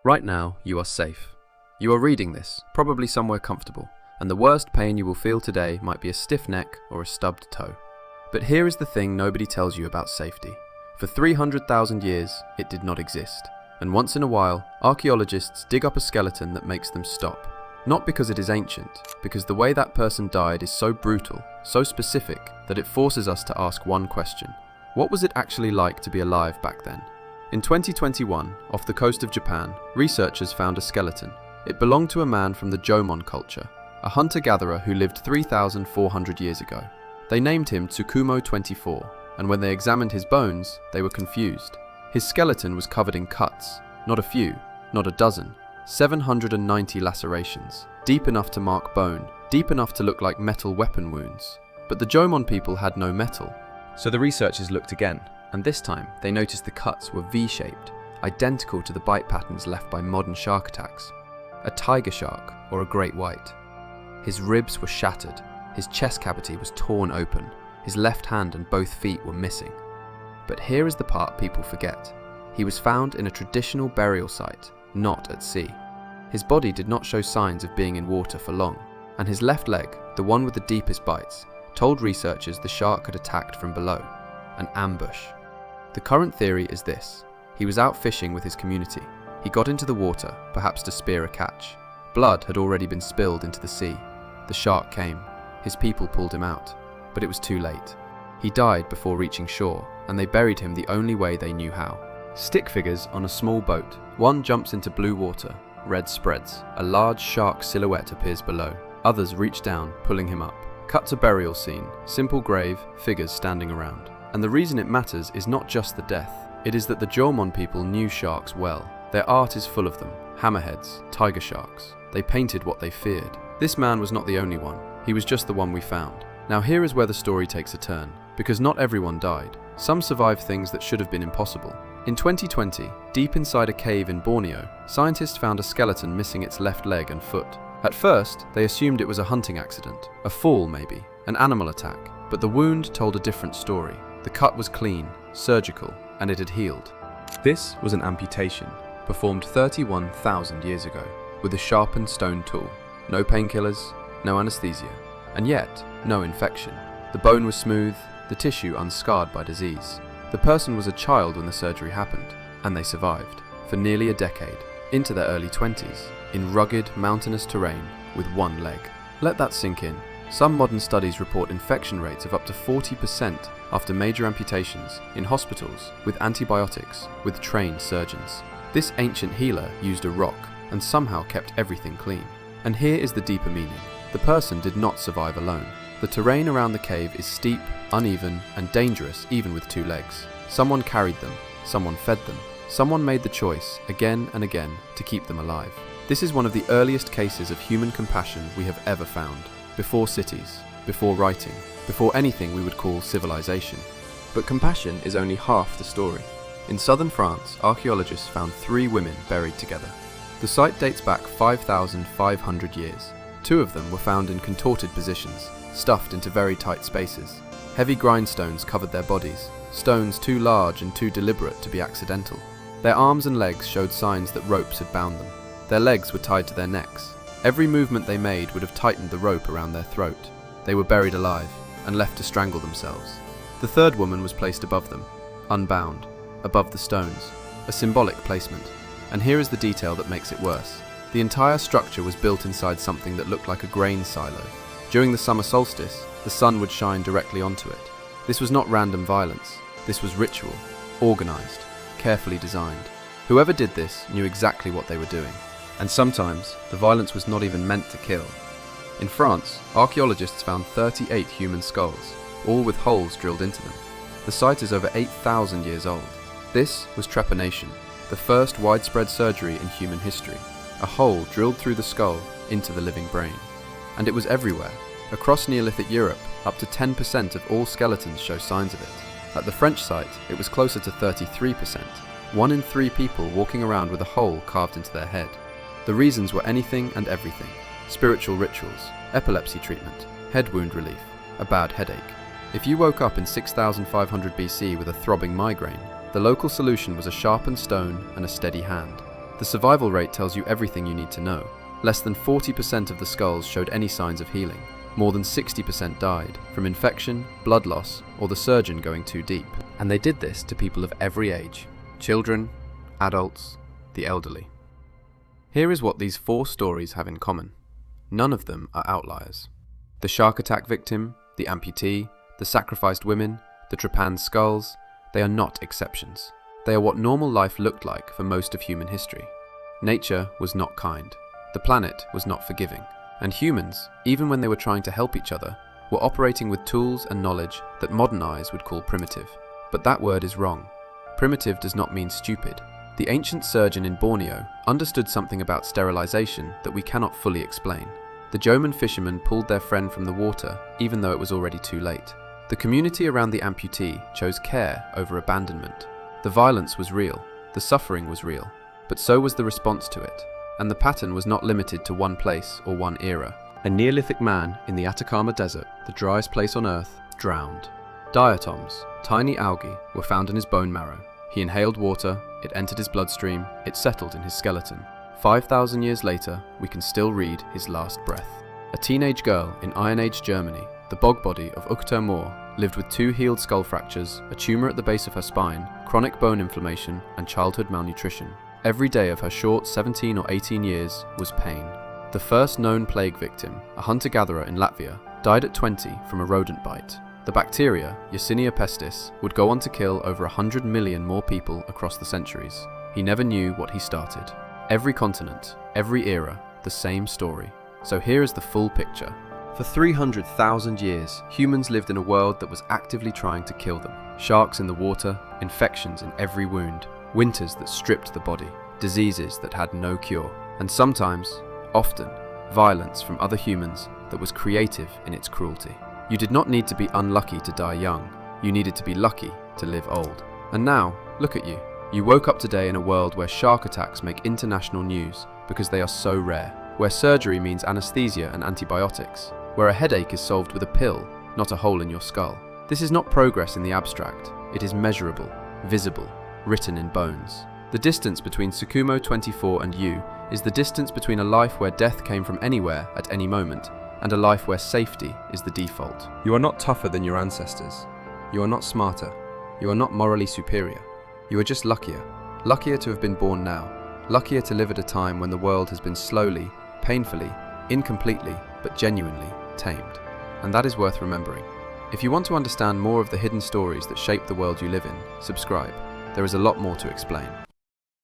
Right now, you are safe. You are reading this, probably somewhere comfortable, and the worst pain you will feel today might be a stiff neck or a stubbed toe. But here is the thing nobody tells you about safety. For 300,000 years, it did not exist. And once in a while, archaeologists dig up a skeleton that makes them stop. Not because it is ancient, because the way that person died is so brutal, so specific, that it forces us to ask one question. What was it actually like to be alive back then? In 2021, off the coast of Japan, researchers found a skeleton. It belonged to a man from the Jomon culture, a hunter-gatherer who lived 3,400 years ago. They named him Tsukumo 24, and when they examined his bones, they were confused. His skeleton was covered in cuts, not a few, not a dozen, 790 lacerations, deep enough to mark bone, deep enough to look like metal weapon wounds. But the Jomon people had no metal. So the researchers looked again, and this time they noticed the cuts were V-shaped, identical to the bite patterns left by modern shark attacks. A tiger shark or a great white. His ribs were shattered, his chest cavity was torn open, his left hand and both feet were missing. But here is the part people forget. He was found in a traditional burial site, not at sea. His body did not show signs of being in water for long, and his left leg, the one with the deepest bites, told researchers the shark had attacked from below. An ambush. The current theory is this. He was out fishing with his community. He got into the water, perhaps to spear a catch. Blood had already been spilled into the sea. The shark came. His people pulled him out. But it was too late. He died before reaching shore, and they buried him the only way they knew how. Stick figures on a small boat. One jumps into blue water. Red spreads. A large shark silhouette appears below. Others reach down, pulling him up. Cut to burial scene. Simple grave, figures standing around. And the reason it matters is not just the death. It is that the Jomon people knew sharks well. Their art is full of them. Hammerheads, tiger sharks. They painted what they feared. This man was not the only one. He was just the one we found. Now here is where the story takes a turn, because not everyone died. Some survived things that should have been impossible. In 2020, deep inside a cave in Borneo, scientists found a skeleton missing its left leg and foot. At first, they assumed it was a hunting accident, a fall maybe, an animal attack, but the wound told a different story. The cut was clean, surgical, and it had healed. This was an amputation, performed 31,000 years ago, with a sharpened stone tool. No painkillers, no anesthesia, and yet, no infection. The bone was smooth, the tissue unscarred by disease. The person was a child when the surgery happened, and they survived, for nearly a decade, into their early 20s, in rugged, mountainous terrain, with one leg. Let that sink in. Some modern studies report infection rates of up to 40% after major amputations, in hospitals, with antibiotics, with trained surgeons. This ancient healer used a rock, and somehow kept everything clean. And here is the deeper meaning. The person did not survive alone. The terrain around the cave is steep, uneven, and dangerous even with two legs. Someone carried them, someone fed them, someone made the choice, again and again, to keep them alive. This is one of the earliest cases of human compassion we have ever found. Before cities, before writing, before anything we would call civilization. But compassion is only half the story. In southern France, archaeologists found 3 women buried together. The site dates back 5,500 years. 2 of them were found in contorted positions, stuffed into very tight spaces. Heavy grindstones covered their bodies, stones too large and too deliberate to be accidental. Their arms and legs showed signs that ropes had bound them. Their legs were tied to their necks. Every movement they made would have tightened the rope around their throat. They were buried alive, and left to strangle themselves. The 3rd woman was placed above them, unbound, above the stones, a symbolic placement. And here is the detail that makes it worse. The entire structure was built inside something that looked like a grain silo. During the summer solstice, the sun would shine directly onto it. This was not random violence. This was ritual, organized, carefully designed. Whoever did this knew exactly what they were doing. And sometimes, the violence was not even meant to kill. In France, archaeologists found 38 human skulls, all with holes drilled into them. The site is over 8,000 years old. This was trepanation, the first widespread surgery in human history. A hole drilled through the skull into the living brain. And it was everywhere. Across Neolithic Europe, up to 10% of all skeletons show signs of it. At the French site, it was closer to 33%. 1 in 3 people walking around with a hole carved into their head. The reasons were anything and everything. Spiritual rituals, epilepsy treatment, head wound relief, a bad headache. If you woke up in 6500 BC with a throbbing migraine, the local solution was a sharpened stone and a steady hand. The survival rate tells you everything you need to know. Less than 40% of the skulls showed any signs of healing. More than 60% died from infection, blood loss, or the surgeon going too deep. And they did this to people of every age: children, adults, the elderly. Here is what these 4 stories have in common. None of them are outliers. The shark attack victim, the amputee, the sacrificed women, the trepanned skulls, they are not exceptions. They are what normal life looked like for most of human history. Nature was not kind. The planet was not forgiving. And humans, even when they were trying to help each other, were operating with tools and knowledge that modern eyes would call primitive. But that word is wrong. Primitive does not mean stupid. The ancient surgeon in Borneo understood something about sterilization that we cannot fully explain. The Joman fishermen pulled their friend from the water even though it was already too late. The community around the amputee chose care over abandonment. The violence was real, the suffering was real, but so was the response to it. And the pattern was not limited to one place or one era. A Neolithic man in the Atacama Desert, the driest place on Earth, drowned. Diatoms, tiny algae, were found in his bone marrow. He inhaled water, it entered his bloodstream, it settled in his skeleton. 5,000 years later, we can still read his last breath. A teenage girl in Iron Age Germany, the bog body of Uchter Moor, lived with 2 healed skull fractures, a tumour at the base of her spine, chronic bone inflammation, and childhood malnutrition. Every day of her short 17 or 18 years was pain. The first known plague victim, a hunter-gatherer in Latvia, died at 20 from a rodent bite. The bacteria, Yersinia pestis, would go on to kill over 100 million more people across the centuries. He never knew what he started. Every continent, every era, the same story. So here is the full picture. For 300,000 years, humans lived in a world that was actively trying to kill them. Sharks in the water, infections in every wound, winters that stripped the body, diseases that had no cure, and sometimes, often, violence from other humans that was creative in its cruelty. You did not need to be unlucky to die young, you needed to be lucky to live old. And now, look at you. You woke up today in a world where shark attacks make international news because they are so rare, where surgery means anesthesia and antibiotics, where a headache is solved with a pill, not a hole in your skull. This is not progress in the abstract, it is measurable, visible, written in bones. The distance between Sukumo 24 and you is the distance between a life where death came from anywhere at any moment and a life where safety is the default. You are not tougher than your ancestors. You are not smarter. You are not morally superior. You are just luckier. Luckier to have been born now. Luckier to live at a time when the world has been slowly, painfully, incompletely, but genuinely tamed. And that is worth remembering. If you want to understand more of the hidden stories that shape the world you live in, subscribe. There is a lot more to explain.